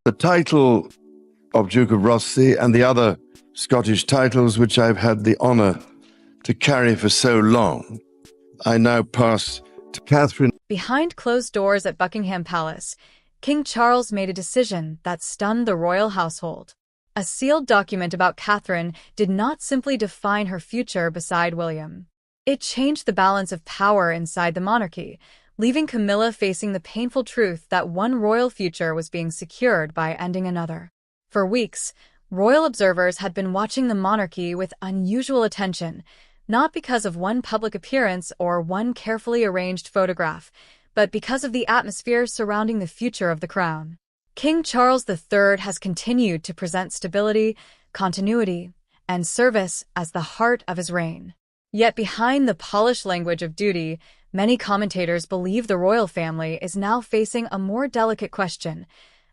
The title of Duke of Rothesay and the other Scottish titles which I've had the honour to carry for so long, I now pass to Catherine. Behind closed doors at Buckingham Palace, King Charles made a decision that stunned the royal household. A sealed document about Catherine did not simply define her future beside William. It changed the balance of power inside the monarchy, leaving Camilla facing the painful truth that one royal future was being secured by ending another. For weeks, royal observers had been watching the monarchy with unusual attention, not because of one public appearance or one carefully arranged photograph, but because of the atmosphere surrounding the future of the crown. King Charles III has continued to present stability, continuity, and service as the heart of his reign. Yet behind the polished language of duty, many commentators believe the royal family is now facing a more delicate question.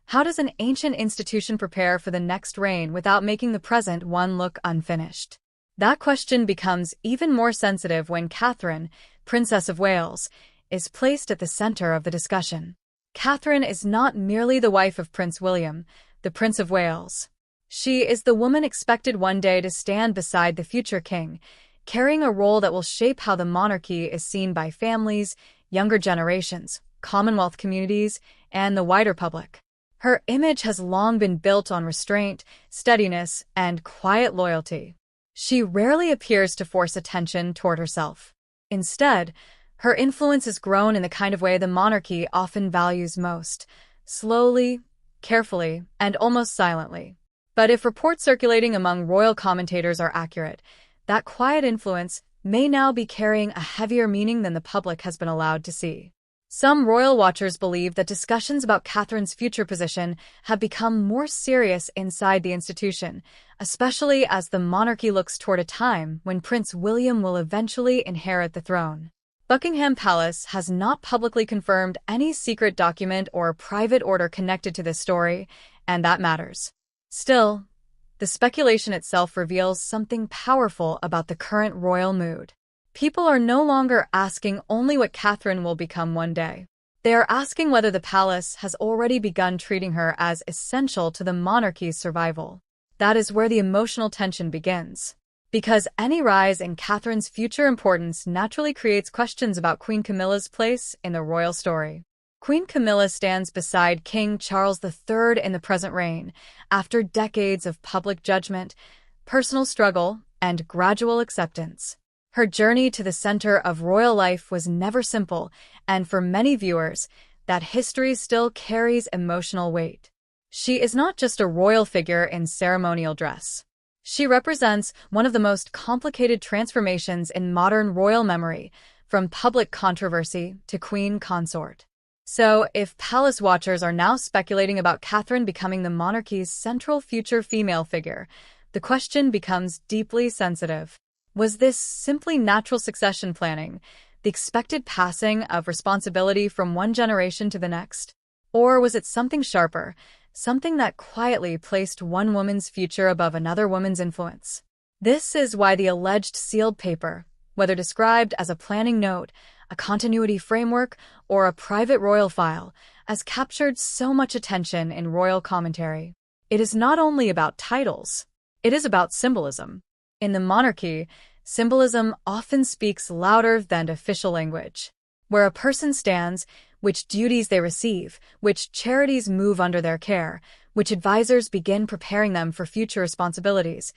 How does an ancient institution prepare for the next reign without making the present one look unfinished? That question becomes even more sensitive when Catherine, Princess of Wales, is placed at the center of the discussion. Catherine is not merely the wife of Prince William, the Prince of Wales. She is the woman expected one day to stand beside the future king, carrying a role that will shape how the monarchy is seen by families, younger generations, Commonwealth communities, and the wider public. Her image has long been built on restraint, steadiness, and quiet loyalty. She rarely appears to force attention toward herself. Instead, her influence has grown in the kind of way the monarchy often values most, slowly, carefully, and almost silently. But if reports circulating among royal commentators are accurate, that quiet influence may now be carrying a heavier meaning than the public has been allowed to see. Some royal watchers believe that discussions about Catherine's future position have become more serious inside the institution, especially as the monarchy looks toward a time when Prince William will eventually inherit the throne. Buckingham Palace has not publicly confirmed any secret document or private order connected to this story, and that matters. Still, the speculation itself reveals something powerful about the current royal mood. People are no longer asking only what Catherine will become one day. They are asking whether the palace has already begun treating her as essential to the monarchy's survival. That is where the emotional tension begins. Because any rise in Catherine's future importance naturally creates questions about Queen Camilla's place in the royal story. Queen Camilla stands beside King Charles III in the present reign, after decades of public judgment, personal struggle, and gradual acceptance. Her journey to the center of royal life was never simple, and for many viewers, that history still carries emotional weight. She is not just a royal figure in ceremonial dress. She represents one of the most complicated transformations in modern royal memory, from public controversy to queen consort. So, if palace watchers are now speculating about Catherine becoming the monarchy's central future female figure, the question becomes deeply sensitive. Was this simply natural succession planning, the expected passing of responsibility from one generation to the next? Or was it something sharper, something that quietly placed one woman's future above another woman's influence? This is why the alleged sealed paper, whether described as a planning note, a continuity framework, or a private royal file, has captured so much attention in royal commentary. It is not only about titles, it is about symbolism. In the monarchy, symbolism often speaks louder than official language. Where a person stands, which duties they receive, which charities move under their care, which advisors begin preparing them for future responsibilities.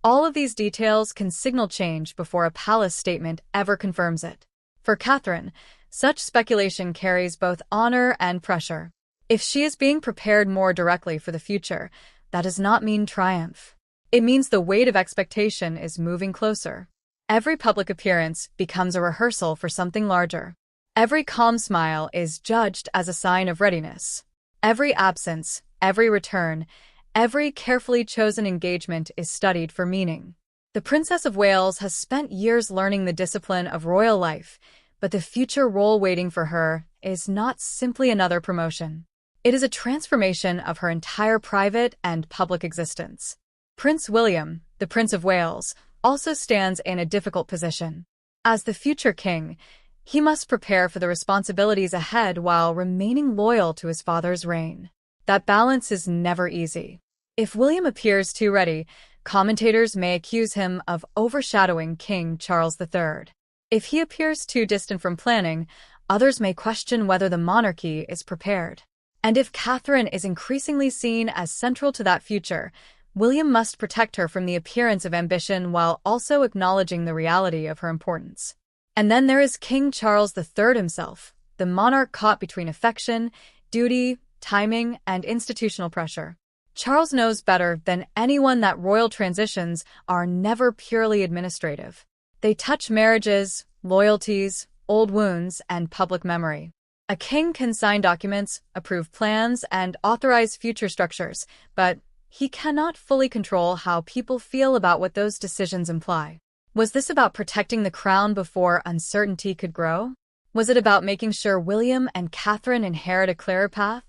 All of these details can signal change before a palace statement ever confirms it. For Catherine, such speculation carries both honor and pressure. If she is being prepared more directly for the future, that does not mean triumph. It means the weight of expectation is moving closer. Every public appearance becomes a rehearsal for something larger. Every calm smile is judged as a sign of readiness. Every absence, every return, every carefully chosen engagement is studied for meaning. The Princess of Wales has spent years learning the discipline of royal life, but the future role waiting for her is not simply another promotion. It is a transformation of her entire private and public existence. Prince William, the Prince of Wales, also stands in a difficult position. As the future king, he must prepare for the responsibilities ahead while remaining loyal to his father's reign. That balance is never easy. If William appears too ready, commentators may accuse him of overshadowing King Charles III. If he appears too distant from planning, others may question whether the monarchy is prepared. And if Catherine is increasingly seen as central to that future, William must protect her from the appearance of ambition while also acknowledging the reality of her importance. And then there is King Charles III himself, the monarch caught between affection, duty, timing, and institutional pressure. Charles knows better than anyone that royal transitions are never purely administrative. They touch marriages, loyalties, old wounds, and public memory. A king can sign documents, approve plans, and authorize future structures, but he cannot fully control how people feel about what those decisions imply. Was this about protecting the crown before uncertainty could grow? Was it about making sure William and Catherine inherit a clearer path?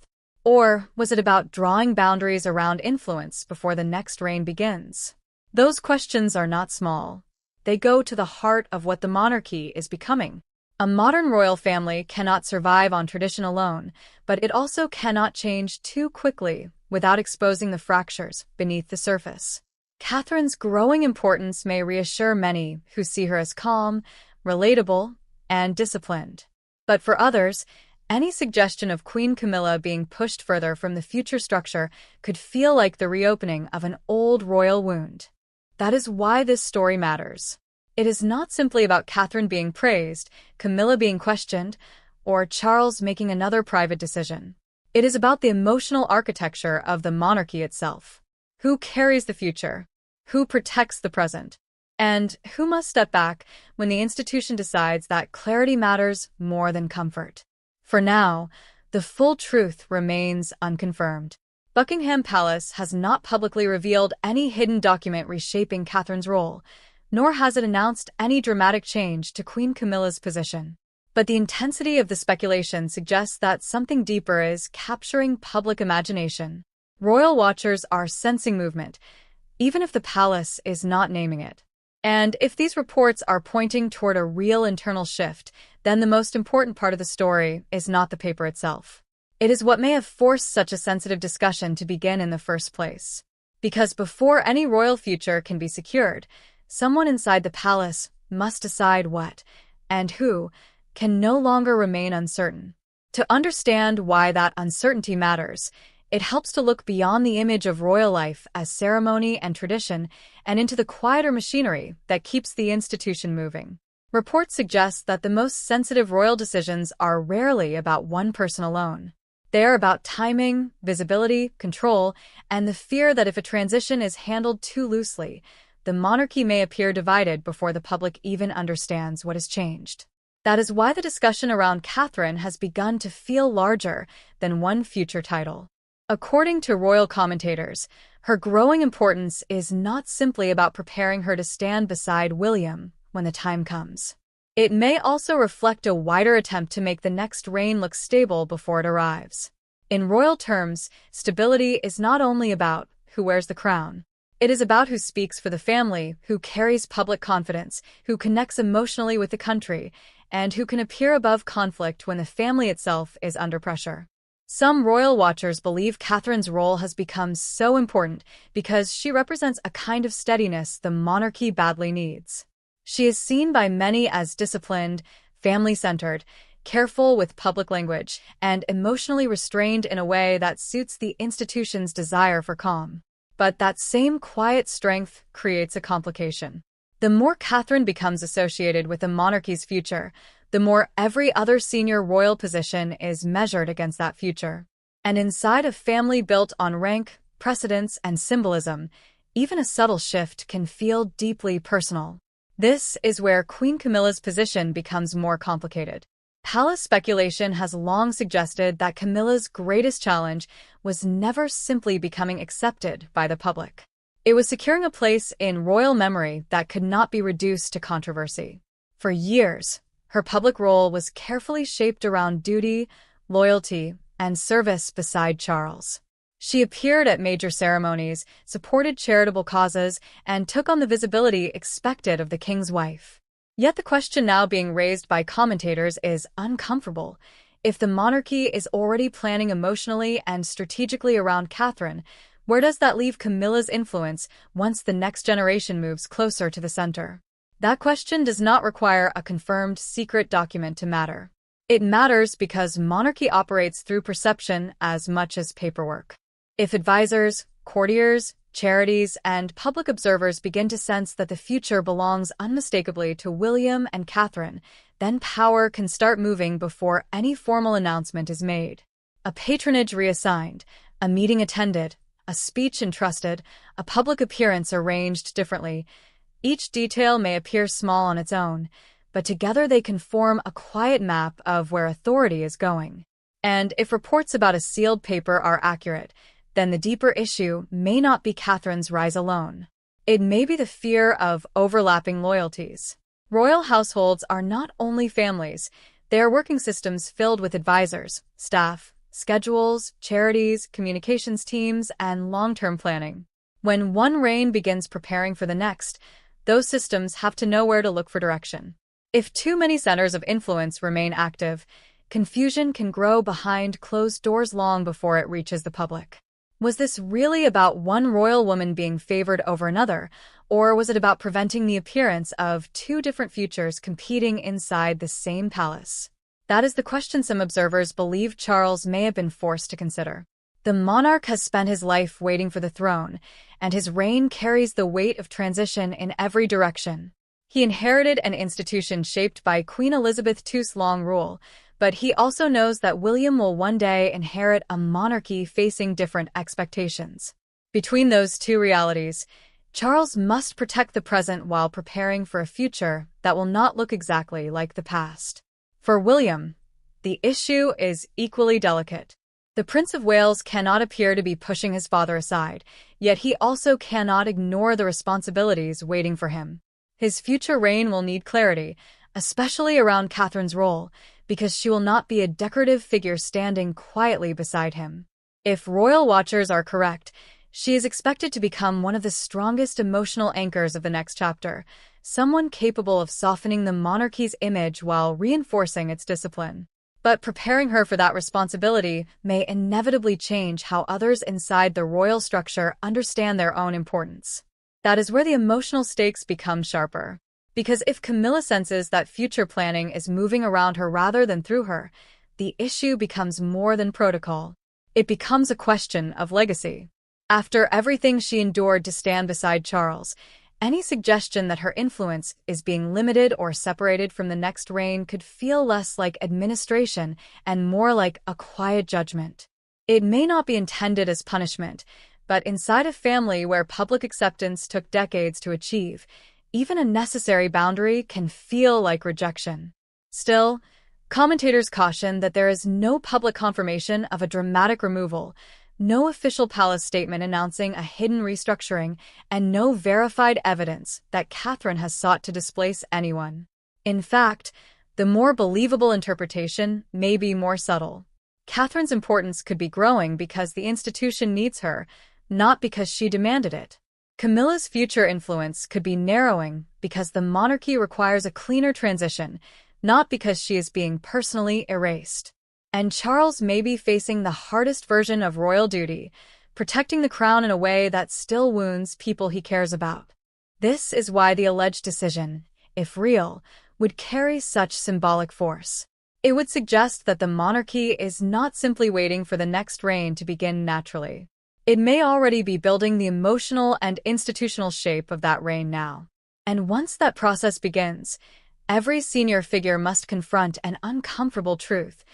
Or was it about drawing boundaries around influence before the next reign begins? Those questions are not small. They go to the heart of what the monarchy is becoming. A modern royal family cannot survive on tradition alone, but it also cannot change too quickly without exposing the fractures beneath the surface. Catherine's growing importance may reassure many who see her as calm, relatable, and disciplined. But for others, any suggestion of Queen Camilla being pushed further from the future structure could feel like the reopening of an old royal wound. That is why this story matters. It is not simply about Catherine being praised, Camilla being questioned, or Charles making another private decision. It is about the emotional architecture of the monarchy itself. Who carries the future? Who protects the present? And who must step back when the institution decides that clarity matters more than comfort? For now, the full truth remains unconfirmed. Buckingham Palace has not publicly revealed any hidden document reshaping Catherine's role, nor has it announced any dramatic change to Queen Camilla's position. But the intensity of the speculation suggests that something deeper is capturing public imagination. Royal watchers are sensing movement, even if the palace is not naming it. And if these reports are pointing toward a real internal shift, then the most important part of the story is not the paper itself. It is what may have forced such a sensitive discussion to begin in the first place. Because before any royal future can be secured, someone inside the palace must decide what, and who, can no longer remain uncertain. To understand why that uncertainty matters, it helps to look beyond the image of royal life as ceremony and tradition and into the quieter machinery that keeps the institution moving. Reports suggest that the most sensitive royal decisions are rarely about one person alone. They are about timing, visibility, control, and the fear that if a transition is handled too loosely, the monarchy may appear divided before the public even understands what has changed. That is why the discussion around Catherine has begun to feel larger than one future title. According to royal commentators, her growing importance is not simply about preparing her to stand beside William when the time comes. It may also reflect a wider attempt to make the next reign look stable before it arrives. In royal terms, stability is not only about who wears the crown. It is about who speaks for the family, who carries public confidence, who connects emotionally with the country, and who can appear above conflict when the family itself is under pressure. Some royal watchers believe Catherine's role has become so important because she represents a kind of steadiness the monarchy badly needs. She is seen by many as disciplined, family-centered, careful with public language, and emotionally restrained in a way that suits the institution's desire for calm. But that same quiet strength creates a complication. The more Catherine becomes associated with the monarchy's future, the more every other senior royal position is measured against that future. And inside a family built on rank, precedence, and symbolism, even a subtle shift can feel deeply personal. This is where Queen Camilla's position becomes more complicated. Palace speculation has long suggested that Camilla's greatest challenge was never simply becoming accepted by the public. It was securing a place in royal memory that could not be reduced to controversy. For years, her public role was carefully shaped around duty, loyalty, and service beside Charles. She appeared at major ceremonies, supported charitable causes, and took on the visibility expected of the king's wife. Yet the question now being raised by commentators is uncomfortable. If the monarchy is already planning emotionally and strategically around Catherine, where does that leave Camilla's influence once the next generation moves closer to the center? That question does not require a confirmed secret document to matter. It matters because monarchy operates through perception as much as paperwork. If advisors, courtiers, charities, and public observers begin to sense that the future belongs unmistakably to William and Catherine, then power can start moving before any formal announcement is made. A patronage reassigned, a meeting attended, a speech entrusted, a public appearance arranged differently. Each detail may appear small on its own, but together they can form a quiet map of where authority is going. And if reports about a sealed paper are accurate, then the deeper issue may not be Catherine's rise alone. It may be the fear of overlapping loyalties. Royal households are not only families, they are working systems filled with advisors, staff, schedules, charities, communications teams, and long-term planning. When one reign begins preparing for the next, those systems have to know where to look for direction. If too many centers of influence remain active, confusion can grow behind closed doors long before it reaches the public. Was this really about one royal woman being favored over another, or was it about preventing the appearance of two different futures competing inside the same palace? That is the question some observers believe Charles may have been forced to consider. The monarch has spent his life waiting for the throne, and his reign carries the weight of transition in every direction. He inherited an institution shaped by Queen Elizabeth II's long rule, but he also knows that William will one day inherit a monarchy facing different expectations. Between those two realities, Charles must protect the present while preparing for a future that will not look exactly like the past. For William, the issue is equally delicate. The Prince of Wales cannot appear to be pushing his father aside, yet he also cannot ignore the responsibilities waiting for him. His future reign will need clarity, especially around Catherine's role, because she will not be a decorative figure standing quietly beside him. If royal watchers are correct, she is expected to become one of the strongest emotional anchors of the next chapter, someone capable of softening the monarchy's image while reinforcing its discipline. But preparing her for that responsibility may inevitably change how others inside the royal structure understand their own importance. That is where the emotional stakes become sharper. Because if Camilla senses that future planning is moving around her rather than through her, the issue becomes more than protocol. It becomes a question of legacy. After everything she endured to stand beside Charles, any suggestion that her influence is being limited or separated from the next reign could feel less like administration and more like a quiet judgment. It may not be intended as punishment, but inside a family where public acceptance took decades to achieve, even a necessary boundary can feel like rejection. Still, commentators caution that there is no public confirmation of a dramatic removal, no official palace statement announcing a hidden restructuring, and no verified evidence that Catherine has sought to displace anyone. In fact, the more believable interpretation may be more subtle. Catherine's importance could be growing because the institution needs her, not because she demanded it. Camilla's future influence could be narrowing because the monarchy requires a cleaner transition, not because she is being personally erased. And Charles may be facing the hardest version of royal duty, protecting the crown in a way that still wounds people he cares about. This is why the alleged decision, if real, would carry such symbolic force. It would suggest that the monarchy is not simply waiting for the next reign to begin naturally. It may already be building the emotional and institutional shape of that reign now. And once that process begins, every senior figure must confront an uncomfortable truth.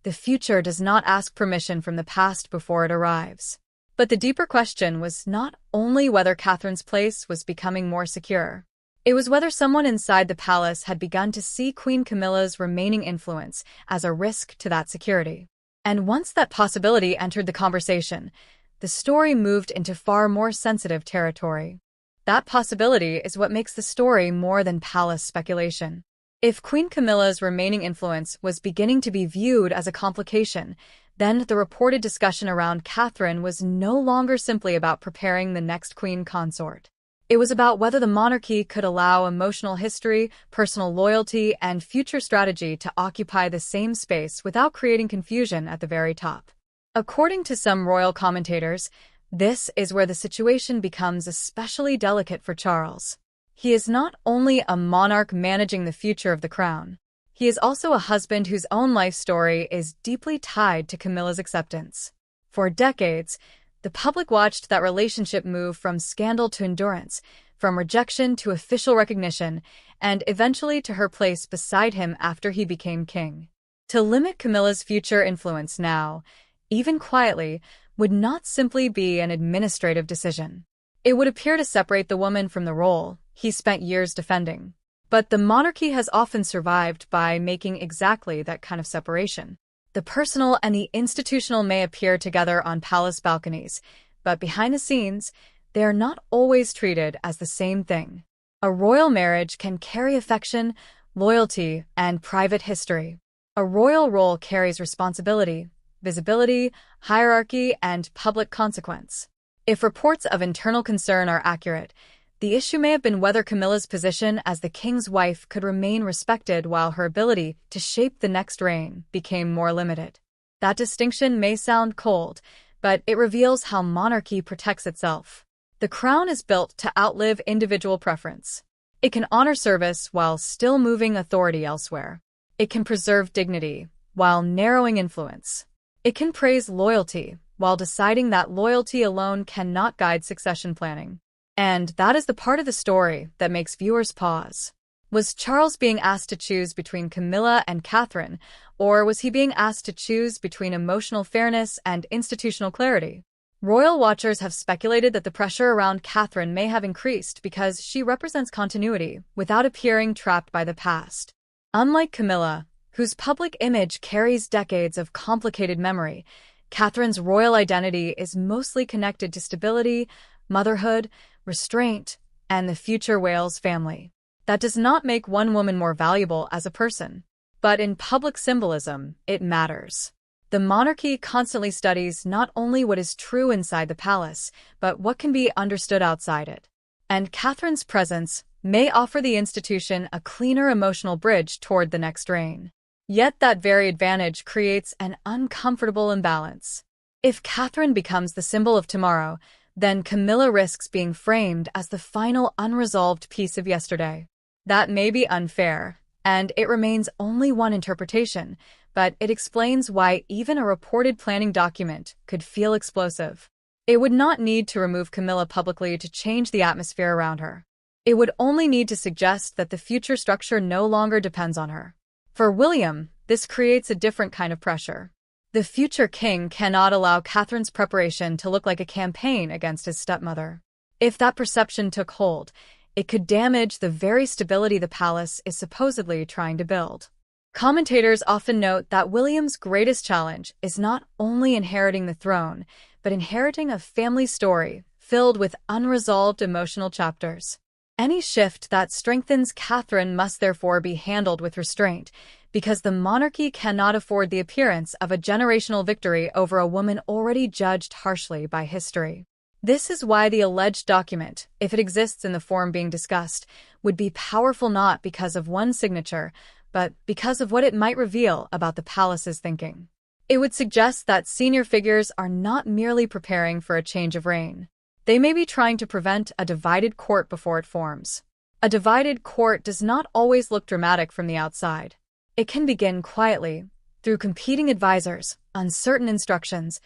The future does not ask permission from the past before it arrives. But the deeper question was not only whether Catherine's place was becoming more secure. It was whether someone inside the palace had begun to see Queen Camilla's remaining influence as a risk to that security. And once that possibility entered the conversation, the story moved into far more sensitive territory. That possibility is what makes the story more than palace speculation. If Queen Camilla's remaining influence was beginning to be viewed as a complication, then the reported discussion around Catherine was no longer simply about preparing the next queen consort. It was about whether the monarchy could allow emotional history, personal loyalty, and future strategy to occupy the same space without creating confusion at the very top. According to some royal commentators, this is where the situation becomes especially delicate for Charles. He is not only a monarch managing the future of the crown, he is also a husband whose own life story is deeply tied to Camilla's acceptance. For decades, the public watched that relationship move from scandal to endurance, from rejection to official recognition, and eventually to her place beside him after he became king. To limit Camilla's future influence now, even quietly, would not simply be an administrative decision. It would appear to separate the woman from the role he spent years defending. But the monarchy has often survived by making exactly that kind of separation. The personal and the institutional may appear together on palace balconies, but behind the scenes, they are not always treated as the same thing. A royal marriage can carry affection, loyalty, and private history. A royal role carries responsibility, visibility, hierarchy, and public consequence. If reports of internal concern are accurate, the issue may have been whether Camilla's position as the king's wife could remain respected while her ability to shape the next reign became more limited. That distinction may sound cold, but it reveals how monarchy protects itself. The crown is built to outlive individual preference. It can honor service while still moving authority elsewhere. It can preserve dignity while narrowing influence. It can praise loyalty while deciding that loyalty alone cannot guide succession planning. And that is the part of the story that makes viewers pause. Was Charles being asked to choose between Camilla and Catherine, or was he being asked to choose between emotional fairness and institutional clarity? Royal watchers have speculated that the pressure around Catherine may have increased because she represents continuity without appearing trapped by the past. Unlike Camilla, whose public image carries decades of complicated memory, Catherine's royal identity is mostly connected to stability, motherhood, restraint, and the future Wales family. That does not make one woman more valuable as a person, but in public symbolism, it matters. The monarchy constantly studies not only what is true inside the palace, but what can be understood outside it. And Catherine's presence may offer the institution a cleaner emotional bridge toward the next reign. Yet that very advantage creates an uncomfortable imbalance. If Catherine becomes the symbol of tomorrow, then Camilla risks being framed as the final unresolved piece of yesterday. That may be unfair, and it remains only one interpretation, but it explains why even a reported planning document could feel explosive. It would not need to remove Camilla publicly to change the atmosphere around her. It would only need to suggest that the future structure no longer depends on her. For William, this creates a different kind of pressure. The future king cannot allow Catherine's preparation to look like a campaign against his stepmother. If that perception took hold, it could damage the very stability the palace is supposedly trying to build. Commentators often note that William's greatest challenge is not only inheriting the throne, but inheriting a family story filled with unresolved emotional chapters. Any shift that strengthens Catherine must therefore be handled with restraint, because the monarchy cannot afford the appearance of a generational victory over a woman already judged harshly by history. This is why the alleged document, if it exists in the form being discussed, would be powerful not because of one signature, but because of what it might reveal about the palace's thinking. It would suggest that senior figures are not merely preparing for a change of reign. They may be trying to prevent a divided court before it forms. A divided court does not always look dramatic from the outside. It can begin quietly, through competing advisors, uncertain instructions,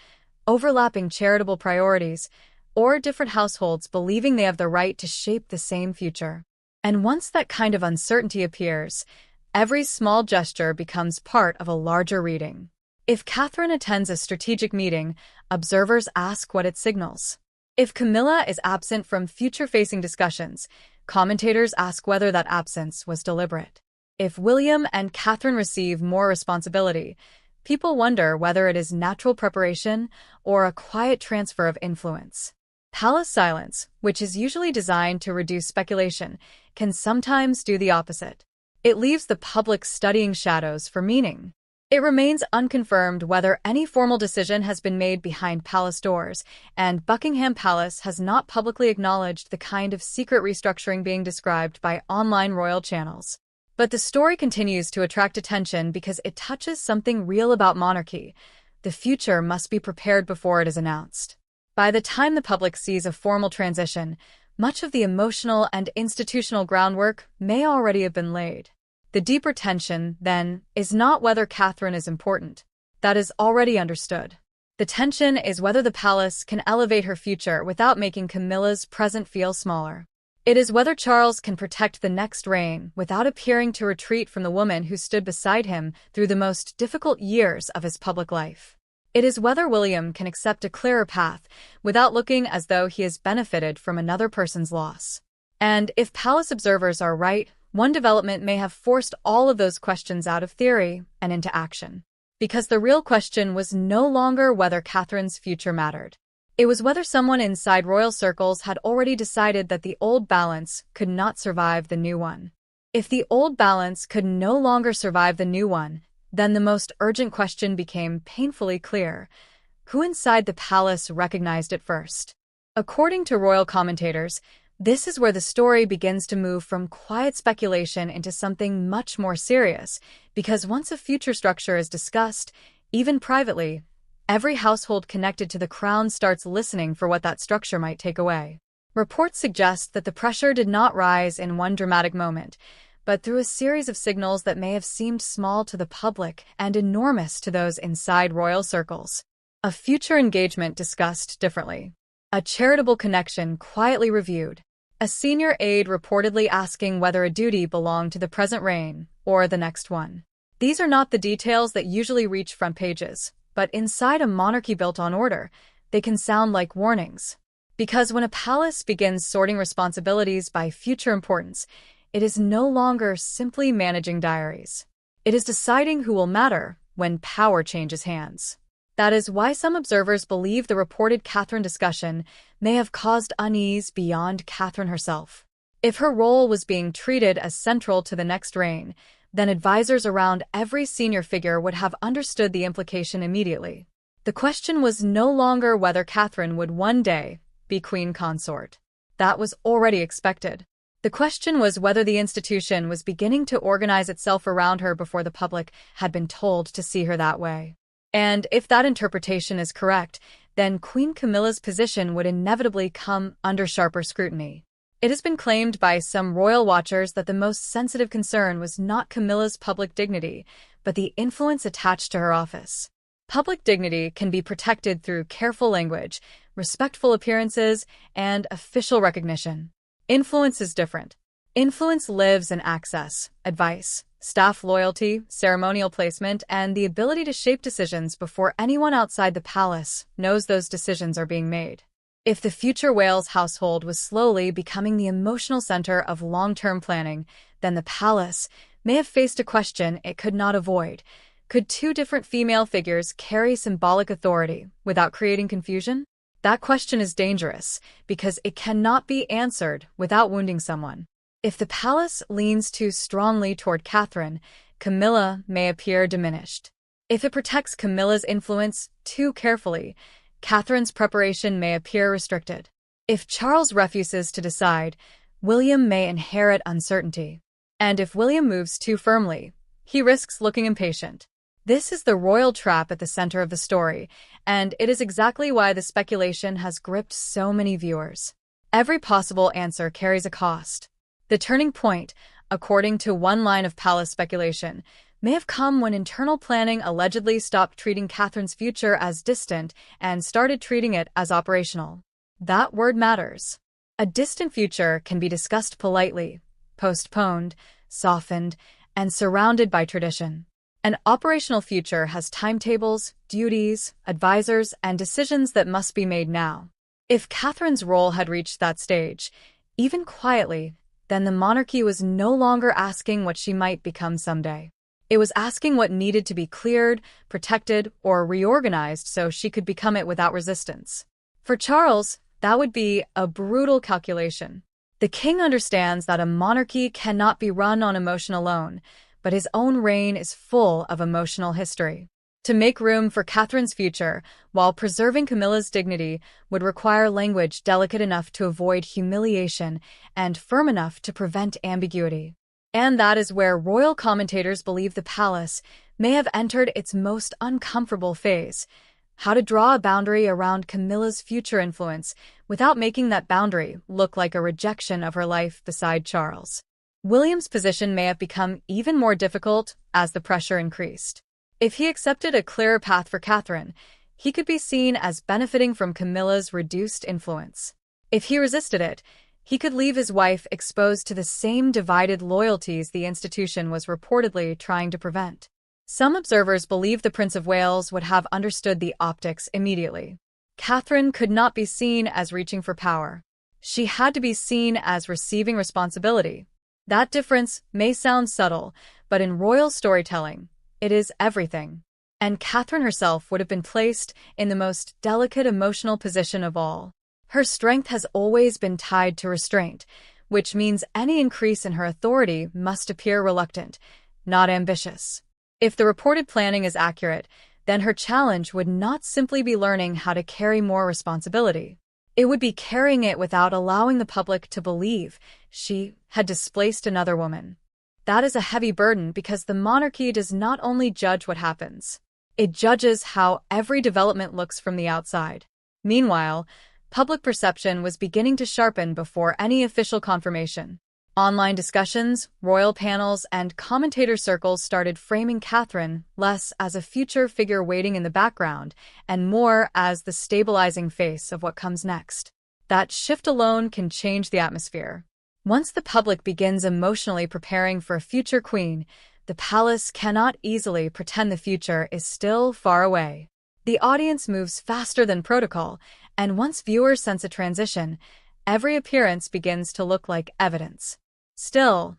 overlapping charitable priorities, or different households believing they have the right to shape the same future. And once that kind of uncertainty appears, every small gesture becomes part of a larger reading. If Catherine attends a strategic meeting, observers ask what it signals. If Camilla is absent from future-facing discussions, commentators ask whether that absence was deliberate. If William and Catherine receive more responsibility, people wonder whether it is natural preparation or a quiet transfer of influence. Palace silence, which is usually designed to reduce speculation, can sometimes do the opposite. It leaves the public studying shadows for meaning. It remains unconfirmed whether any formal decision has been made behind palace doors, and Buckingham Palace has not publicly acknowledged the kind of secret restructuring being described by online royal channels. But the story continues to attract attention because it touches something real about monarchy. The future must be prepared before it is announced. By the time the public sees a formal transition, much of the emotional and institutional groundwork may already have been laid. The deeper tension, then, is not whether Catherine is important. That is already understood. The tension is whether the palace can elevate her future without making Camilla's present feel smaller. It is whether Charles can protect the next reign without appearing to retreat from the woman who stood beside him through the most difficult years of his public life. It is whether William can accept a clearer path without looking as though he has benefited from another person's loss. And if palace observers are right, one development may have forced all of those questions out of theory and into action. Because the real question was no longer whether Catherine's future mattered. It was whether someone inside royal circles had already decided that the old balance could not survive the new one. If the old balance could no longer survive the new one, then the most urgent question became painfully clear. Who inside the palace recognized it first? According to royal commentators, this is where the story begins to move from quiet speculation into something much more serious, because once a future structure is discussed, even privately, every household connected to the crown starts listening for what that structure might take away. Reports suggest that the pressure did not rise in one dramatic moment, but through a series of signals that may have seemed small to the public and enormous to those inside royal circles. A future engagement discussed differently. A charitable connection quietly reviewed. A senior aide reportedly asking whether a duty belonged to the present reign or the next one. These are not the details that usually reach front pages, but inside a monarchy built on order, they can sound like warnings. Because when a palace begins sorting responsibilities by future importance, it is no longer simply managing diaries. It is deciding who will matter when power changes hands. That is why some observers believe the reported Catherine discussion may have caused unease beyond Catherine herself. If her role was being treated as central to the next reign, then advisors around every senior figure would have understood the implication immediately. The question was no longer whether Catherine would one day be queen consort. That was already expected. The question was whether the institution was beginning to organize itself around her before the public had been told to see her that way. And if that interpretation is correct, then Queen Camilla's position would inevitably come under sharper scrutiny. It has been claimed by some royal watchers that the most sensitive concern was not Camilla's public dignity, but the influence attached to her office. Public dignity can be protected through careful language, respectful appearances, and official recognition. Influence is different. Influence lives in access, advice, staff loyalty, ceremonial placement, and the ability to shape decisions before anyone outside the palace knows those decisions are being made. If the future Wales household was slowly becoming the emotional center of long-term planning, then the palace may have faced a question it could not avoid. Could two different female figures carry symbolic authority without creating confusion? That question is dangerous because it cannot be answered without wounding someone. If the palace leans too strongly toward Catherine, Camilla may appear diminished. If it protects Camilla's influence too carefully, Catherine's preparation may appear restricted. If Charles refuses to decide, William may inherit uncertainty. And if William moves too firmly, he risks looking impatient. This is the royal trap at the center of the story, and it is exactly why the speculation has gripped so many viewers. Every possible answer carries a cost. The turning point, according to one line of palace speculation, may have come when internal planning allegedly stopped treating Catherine's future as distant and started treating it as operational. That word matters. A distant future can be discussed politely, postponed, softened, and surrounded by tradition. An operational future has timetables, duties, advisors, and decisions that must be made now. If Catherine's role had reached that stage, even quietly, then the monarchy was no longer asking what she might become someday. It was asking what needed to be cleared, protected, or reorganized so she could become it without resistance. For Charles, that would be a brutal calculation. The king understands that a monarchy cannot be run on emotion alone, but his own reign is full of emotional history. To make room for Catherine's future, while preserving Camilla's dignity, would require language delicate enough to avoid humiliation and firm enough to prevent ambiguity. And that is where royal commentators believe the palace may have entered its most uncomfortable phase: how to draw a boundary around Camilla's future influence without making that boundary look like a rejection of her life beside Charles. William's position may have become even more difficult as the pressure increased. If he accepted a clearer path for Catherine, he could be seen as benefiting from Camilla's reduced influence. If he resisted it, he could leave his wife exposed to the same divided loyalties the institution was reportedly trying to prevent. Some observers believe the Prince of Wales would have understood the optics immediately. Catherine could not be seen as reaching for power. She had to be seen as receiving responsibility. That difference may sound subtle, but in royal storytelling, it is everything. And Catherine herself would have been placed in the most delicate emotional position of all. Her strength has always been tied to restraint, which means any increase in her authority must appear reluctant, not ambitious. If the reported planning is accurate, then her challenge would not simply be learning how to carry more responsibility. It would be carrying it without allowing the public to believe she had displaced another woman. That is a heavy burden because the monarchy does not only judge what happens, it judges how every development looks from the outside. Meanwhile, public perception was beginning to sharpen before any official confirmation. Online discussions, royal panels, and commentator circles started framing Catherine less as a future figure waiting in the background and more as the stabilizing face of what comes next. That shift alone can change the atmosphere. Once the public begins emotionally preparing for a future queen, the palace cannot easily pretend the future is still far away. The audience moves faster than protocol, and once viewers sense a transition, every appearance begins to look like evidence. Still,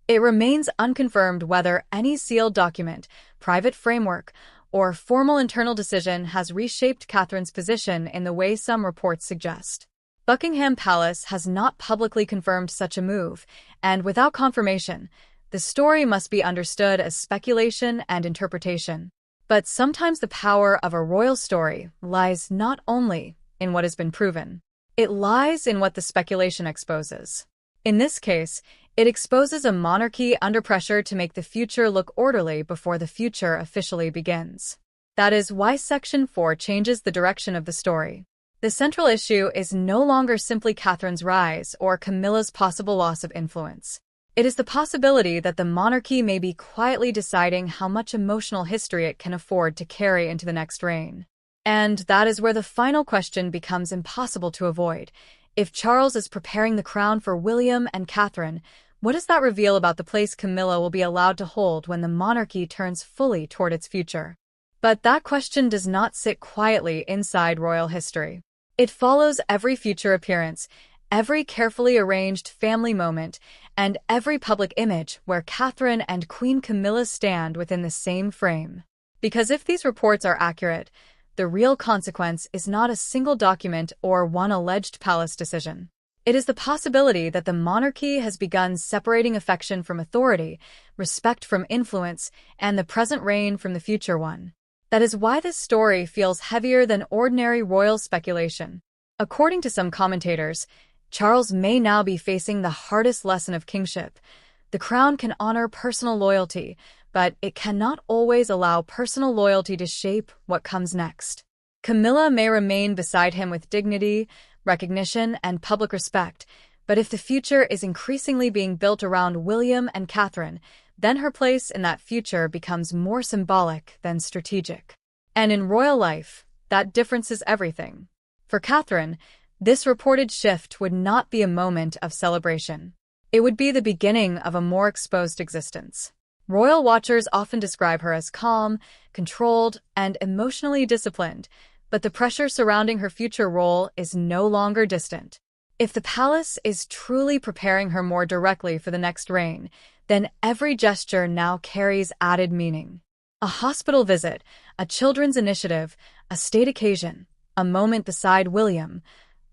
it remains unconfirmed whether any sealed document, private framework, or formal internal decision has reshaped Catherine's position in the way some reports suggest. Buckingham Palace has not publicly confirmed such a move, and without confirmation, the story must be understood as speculation and interpretation. But sometimes the power of a royal story lies not only in what has been proven, it lies in what the speculation exposes. In this case, it exposes a monarchy under pressure to make the future look orderly before the future officially begins. That is why Section 4 changes the direction of the story. The central issue is no longer simply Catherine's rise or Camilla's possible loss of influence. It is the possibility that the monarchy may be quietly deciding how much emotional history it can afford to carry into the next reign. And that is where the final question becomes impossible to avoid. If Charles is preparing the crown for William and Catherine, what does that reveal about the place Camilla will be allowed to hold when the monarchy turns fully toward its future? But that question does not sit quietly inside royal history. It follows every future appearance, every carefully arranged family moment, and every public image where Catherine and Queen Camilla stand within the same frame. Because if these reports are accurate, the real consequence is not a single document or one alleged palace decision. It is the possibility that the monarchy has begun separating affection from authority, respect from influence, and the present reign from the future one. That is why this story feels heavier than ordinary royal speculation. According to some commentators, Charles may now be facing the hardest lesson of kingship. The crown can honor personal loyalty, but it cannot always allow personal loyalty to shape what comes next. Camilla may remain beside him with dignity, recognition, and public respect, but if the future is increasingly being built around William and Catherine, then her place in that future becomes more symbolic than strategic. And in royal life, that difference is everything. For Catherine, this reported shift would not be a moment of celebration. It would be the beginning of a more exposed existence. Royal watchers often describe her as calm, controlled, and emotionally disciplined, but the pressure surrounding her future role is no longer distant. If the palace is truly preparing her more directly for the next reign, then every gesture now carries added meaning. A hospital visit, a children's initiative, a state occasion, a moment beside William,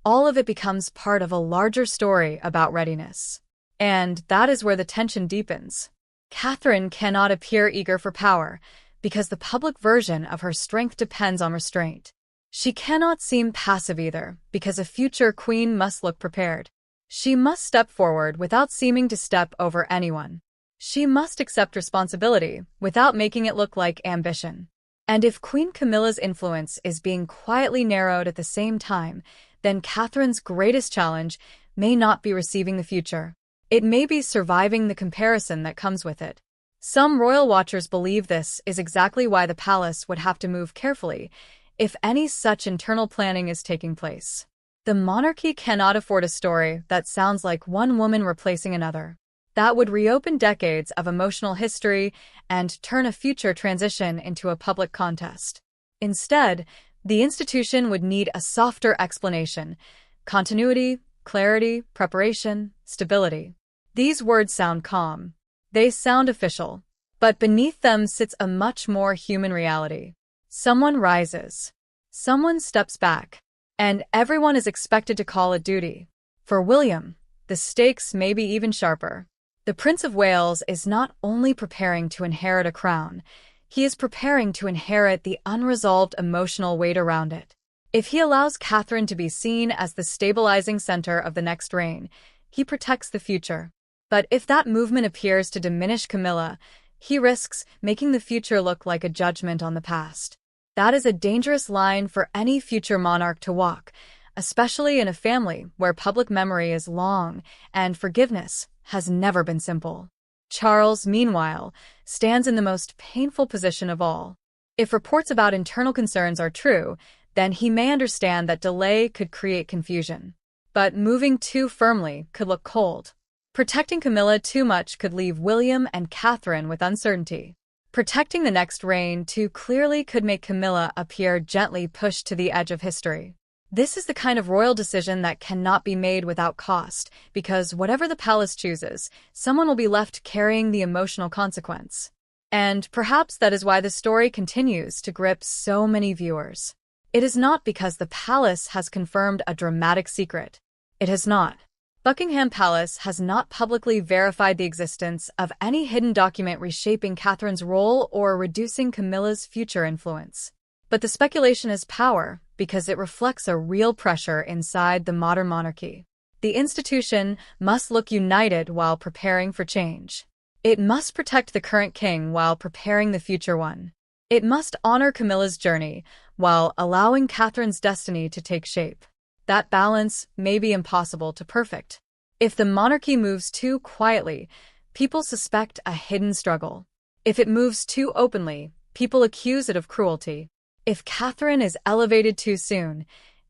all of it becomes part of a larger story about readiness. And that is where the tension deepens. Catherine cannot appear eager for power, because the public version of her strength depends on restraint. She cannot seem passive either, because a future queen must look prepared. She must step forward without seeming to step over anyone. She must accept responsibility without making it look like ambition. And if Queen Camilla's influence is being quietly narrowed at the same time, then Catherine's greatest challenge may not be receiving the future. It may be surviving the comparison that comes with it. Some royal watchers believe this is exactly why the palace would have to move carefully if any such internal planning is taking place. The monarchy cannot afford a story that sounds like one woman replacing another. That would reopen decades of emotional history and turn a future transition into a public contest. Instead, the institution would need a softer explanation: continuity, clarity, preparation, stability. These words sound calm. They sound official. But beneath them sits a much more human reality. Someone rises. Someone steps back. And everyone is expected to call it duty. For William, the stakes may be even sharper. The Prince of Wales is not only preparing to inherit a crown, he is preparing to inherit the unresolved emotional weight around it. If he allows Catherine to be seen as the stabilizing center of the next reign, he protects the future. But if that movement appears to diminish Camilla, he risks making the future look like a judgment on the past. That is a dangerous line for any future monarch to walk, especially in a family where public memory is long and forgiveness has never been simple. Charles, meanwhile, stands in the most painful position of all. If reports about internal concerns are true, then he may understand that delay could create confusion. But moving too firmly could look cold. Protecting Camilla too much could leave William and Catherine with uncertainty. Protecting the next reign too clearly could make Camilla appear gently pushed to the edge of history. This is the kind of royal decision that cannot be made without cost, because whatever the palace chooses, someone will be left carrying the emotional consequence. And perhaps that is why the story continues to grip so many viewers. It is not because the palace has confirmed a dramatic secret. It has not. Buckingham Palace has not publicly verified the existence of any hidden document reshaping Catherine's role or reducing Camilla's future influence. But the speculation is power, because it reflects a real pressure inside the modern monarchy. The institution must look united while preparing for change. It must protect the current king while preparing the future one. It must honor Camilla's journey while allowing Catherine's destiny to take shape. That balance may be impossible to perfect. If the monarchy moves too quietly, people suspect a hidden struggle. If it moves too openly, people accuse it of cruelty. If Catherine is elevated too soon,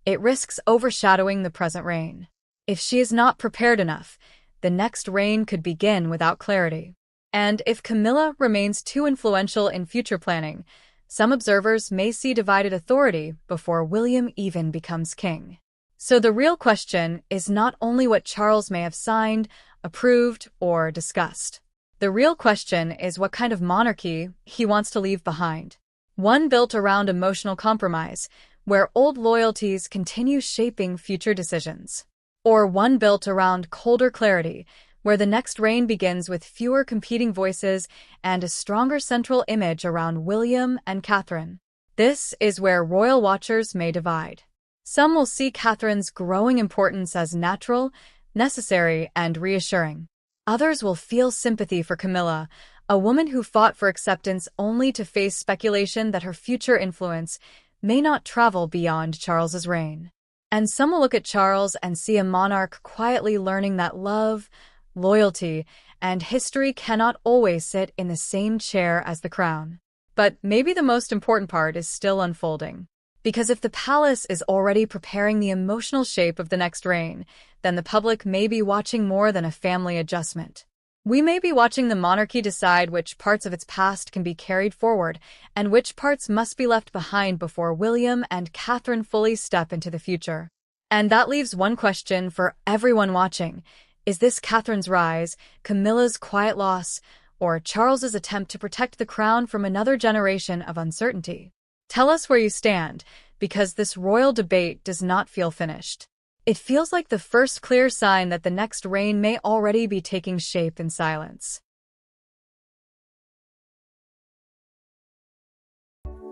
it risks overshadowing the present reign. If she is not prepared enough, the next reign could begin without clarity. And if Camilla remains too influential in future planning, some observers may see divided authority before William even becomes king. So the real question is not only what Charles may have signed, approved, or discussed. The real question is what kind of monarchy he wants to leave behind. One built around emotional compromise, where old loyalties continue shaping future decisions. Or one built around colder clarity, where the next reign begins with fewer competing voices and a stronger central image around William and Catherine. This is where royal watchers may divide. Some will see Catherine's growing importance as natural, necessary, and reassuring. Others will feel sympathy for Camilla, a woman who fought for acceptance only to face speculation that her future influence may not travel beyond Charles's reign. And some will look at Charles and see a monarch quietly learning that love, loyalty, and history cannot always sit in the same chair as the crown. But maybe the most important part is still unfolding. Because if the palace is already preparing the emotional shape of the next reign, then the public may be watching more than a family adjustment. We may be watching the monarchy decide which parts of its past can be carried forward and which parts must be left behind before William and Catherine fully step into the future. And that leaves one question for everyone watching. Is this Catherine's rise, Camilla's quiet loss, or Charles's attempt to protect the crown from another generation of uncertainty? Tell us where you stand, because this royal debate does not feel finished. It feels like the first clear sign that the next reign may already be taking shape in silence.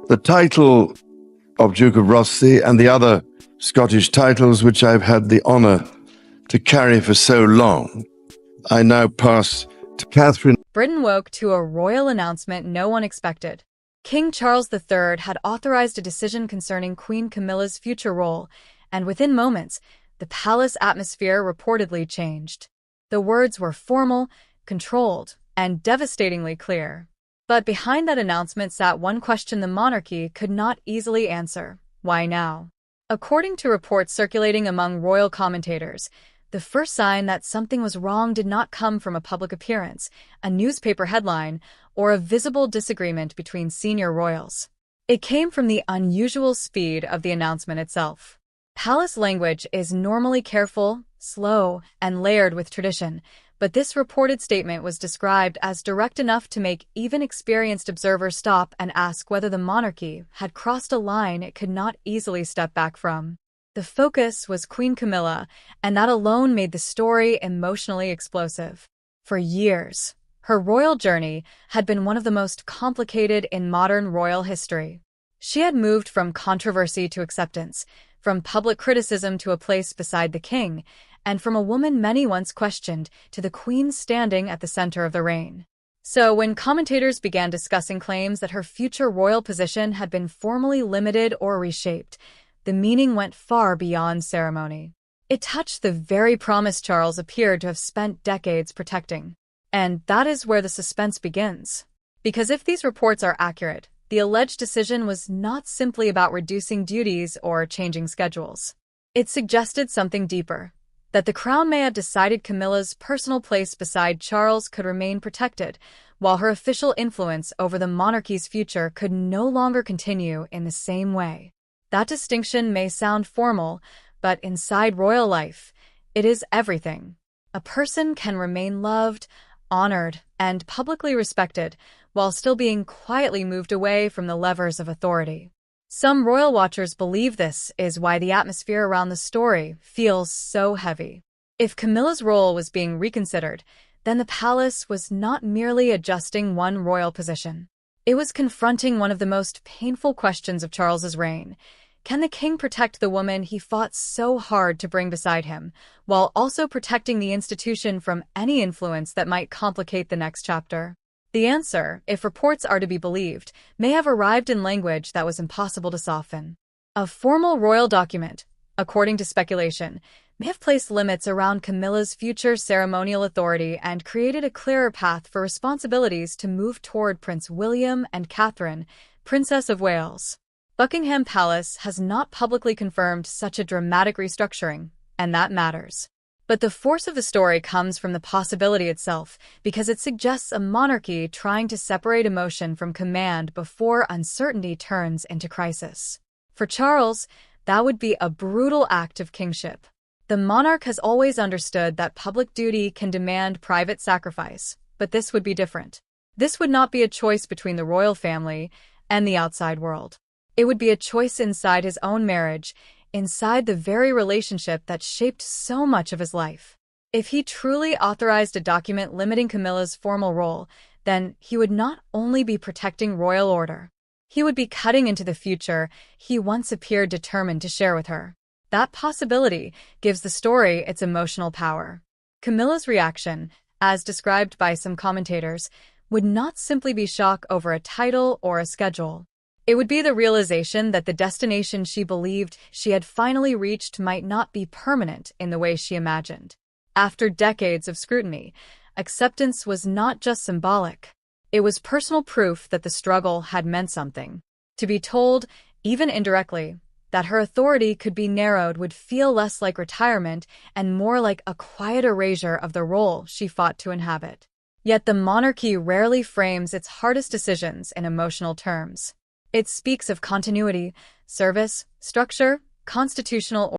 The title of Duke of Rothesay and the other Scottish titles which I've had the honour to carry for so long, I now pass to Catherine. Britain woke to a royal announcement no one expected. King Charles III had authorized a decision concerning Queen Camilla's future role, and within moments, the palace atmosphere reportedly changed. The words were formal, controlled, and devastatingly clear. But behind that announcement sat one question the monarchy could not easily answer: why now? According to reports circulating among royal commentators, the first sign that something was wrong did not come from a public appearance, a newspaper headline, or a visible disagreement between senior royals. It came from the unusual speed of the announcement itself. Palace language is normally careful, slow, and layered with tradition, but this reported statement was described as direct enough to make even experienced observers stop and ask whether the monarchy had crossed a line it could not easily step back from. The focus was Queen Camilla, and that alone made the story emotionally explosive. For years, her royal journey had been one of the most complicated in modern royal history. She had moved from controversy to acceptance, from public criticism to a place beside the king, and from a woman many once questioned to the queen standing at the center of the reign. So when commentators began discussing claims that her future royal position had been formally limited or reshaped, the meaning went far beyond ceremony. It touched the very promise Charles appeared to have spent decades protecting. And that is where the suspense begins. Because if these reports are accurate, the alleged decision was not simply about reducing duties or changing schedules. It suggested something deeper: that the crown may have decided Camilla's personal place beside Charles could remain protected, while her official influence over the monarchy's future could no longer continue in the same way. That distinction may sound formal, but inside royal life, it is everything. A person can remain loved, honored, and publicly respected, while still being quietly moved away from the levers of authority. Some royal watchers believe this is why the atmosphere around the story feels so heavy. If Camilla's role was being reconsidered, then the palace was not merely adjusting one royal position. It was confronting one of the most painful questions of Charles's reign. Can the king protect the woman he fought so hard to bring beside him, while also protecting the institution from any influence that might complicate the next chapter? The answer, if reports are to be believed, may have arrived in language that was impossible to soften. A formal royal document, according to speculation, may have placed limits around Camilla's future ceremonial authority and created a clearer path for responsibilities to move toward Prince William and Catherine, Princess of Wales. Buckingham Palace has not publicly confirmed such a dramatic restructuring, and that matters. But the force of the story comes from the possibility itself, because it suggests a monarchy trying to separate emotion from command before uncertainty turns into crisis. For Charles, that would be a brutal act of kingship. The monarch has always understood that public duty can demand private sacrifice, but this would be different. This would not be a choice between the royal family and the outside world. It would be a choice inside his own marriage, inside the very relationship that shaped so much of his life. If he truly authorized a document limiting Camilla's formal role, then he would not only be protecting royal order. He would be cutting into the future he once appeared determined to share with her. That possibility gives the story its emotional power. Camilla's reaction, as described by some commentators, would not simply be shock over a title or a schedule. It would be the realization that the destination she believed she had finally reached might not be permanent in the way she imagined. After decades of scrutiny, acceptance was not just symbolic. It was personal proof that the struggle had meant something. To be told, even indirectly, that her authority could be narrowed would feel less like retirement and more like a quiet erasure of the role she fought to inhabit. Yet the monarchy rarely frames its hardest decisions in emotional terms. It speaks of continuity, service, structure, constitutional